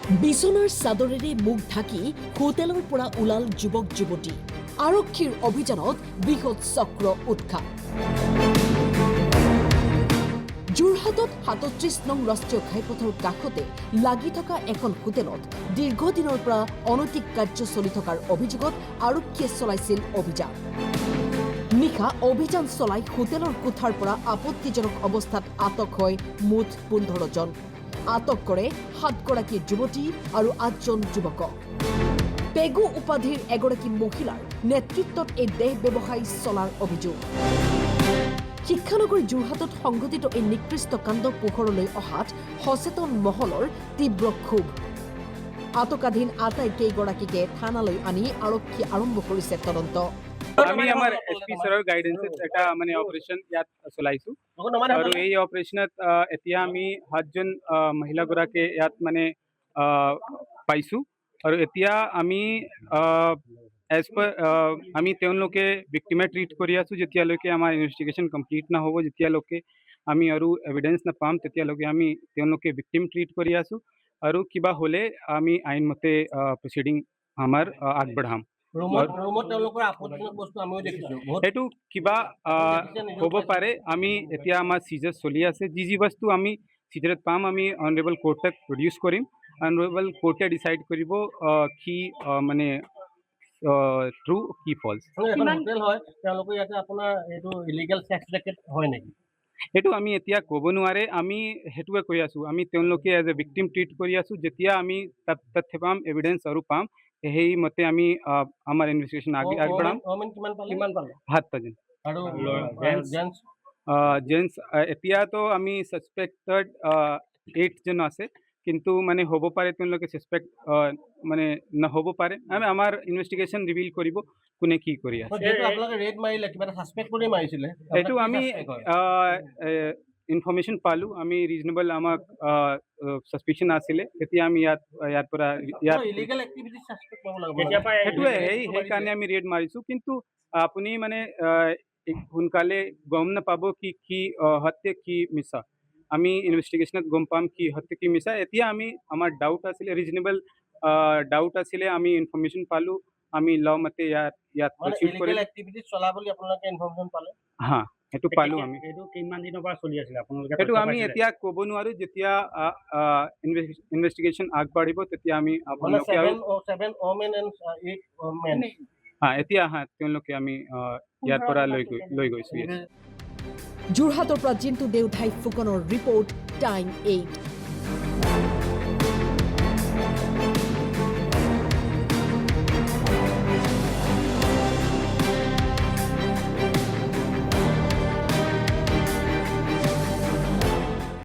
বিছনাৰ চাদৰেৰে মুখ ঢাকি হোটেলৰ পৰা ওলাল যুৱক যুৱতী আৰক্ষীৰ অভিযানত বৃহৎ চক্ৰ উৎখাত যোৰহাটত ৩৭ নং ৰাষ্ট্ৰীয় ঘাইপথৰ কাষতে লাগি থকা এখন হোটেলত দীৰ্ঘদিনৰ পৰা অনৈতিক কাৰ্য চলি থকাৰ অভিযোগত আৰক্ষীয়ে চলাইছিল অভিযান নিশা অভিযান চলাই হোটেলৰ কোঠাৰ পৰা আপত্তিজনক অৱস্থাত আটক হয় মুঠ ১৫ জন আটক কৰে ৭ গৰাকী যুৱতী আৰু ৮ জন যুৱকক পেগু উপাধিৰ এগৰাকী মহিলাৰ নেতৃত্বত এই দেহ ব্যৱসায়ী চলাৰ অভিযোগ শিক্ষানগৰ যোৰহাটত সংঘটিত এই নিকৃষ্ট কাণ্ড পোহৰলৈ অহাত সচেতন মহলৰ তীব্ৰ ক্ষোভ আটকাধীন আটাইকেইগৰাকীকে থানালৈ আনি আৰক্ষী আৰম্ভ কৰিছে তদন্ত আমি আমাৰ এসপি ছাৰৰ গাইডেন্সত এটা মানে অপাৰেশন ইয়াত চলাইছো আৰু এই অপাৰেশনত এতিয়া আমি ৭জন মহিলাগৰাকী ইয়াত মানে পাইছো আৰু এতিয়া আমি এজ পাৰ আমি তেওঁলোকে ভিক্টিমে ট্ৰিট কৰি আছো যেতিয়ালৈকে আমাৰ ইনভেষ্টিগেশ্যন কমপ্লিট নহ'ব যেতিয়ালৈকে আমি আৰু এভিডেন্স নাপাম তেতিয়ালৈকে আমি তেওঁলোকে ভিক্টিম ট্ৰিট কৰি আছো আৰু কিবা হ'লে আমি আইনমতে প্ৰচিডিং আমাৰ আগবঢ়াম এইটো কিবা হ'ব পাৰে আমি এতিয়া আমাৰ চিজাৰ চলি আছে যি বস্তু আমি চিজাৰত পাম আমি অনাৰেবল কোৰ্টক প্ৰডিউচ কৰিম অনাৰেবল কোৰ্টে ডিচাইড কৰিব কি মানে ট্ৰু কি ফলছ এইটো আমি এতিয়া ক'ব নোৱাৰে আমি সেইটোৱে কৈ আছো আমি তেওঁলোকে এজ এ ভিক্টিম ট্ৰিট কৰি আছো যেতিয়া আমি তথ্য পাম এভিডেন্স আৰু পাম সেই মতে আমি আমাৰ ইনভেষ্টিগেশ্যন আগবঢ়াম ৭জন জেন্টছ এতিয়াতো আমি ছাছপেক্টেড 8জন আছে কিন্তু মানে হ'ব পাৰে তেওঁলোকে ছাছপেক্ট মানে নহ'ব পাৰে আমি আমাৰ ইনভেষ্টিগেশ্যন ৰিভিল কৰিব কোনে কি কৰি আছে এইটো আমি ইনফৰমেশ্যন পালো আমি ৰিজনেবল আমাক ছাছপিচিশ্যন আছিলে তেতিয়া আমি ইয়াৰ পৰা সেইটোৱে সেইকাৰণে আমি ৰেড মাৰিছো কিন্তু আপুনি মানে সোনকালে গম নাপাব কি সত্য কি মিছা আমি ইনভেষ্টিগেশ্যনত গম পাম কি সত্য কি মিছা এতিয়া আমি আমাৰ ডাউট আছিলে ৰিজনেবল ডাউট আছিলে আমি ইনফৰমেশ্যন পালো আমি ল মতে ইয়াত প্ৰচিড কৰিলো হা সেইটো পালো আমি কিমান দিনৰ পৰা চলি আছিল আপোনালোকে সেইটো আমি এতিয়া ক'ব নোৱাৰো যেতিয়া ইনভেষ্টিগেশ্যন আগবাঢ়িব তেতিয়া আমি আপোনালোকে এতিয়া তেওঁলোকে আমি ইয়াৰ পৰা লৈ গৈছো যোৰহাটৰ পৰা জিন্তু দেউধাই ফুকনৰ ৰিপৰ্ট টাইম 8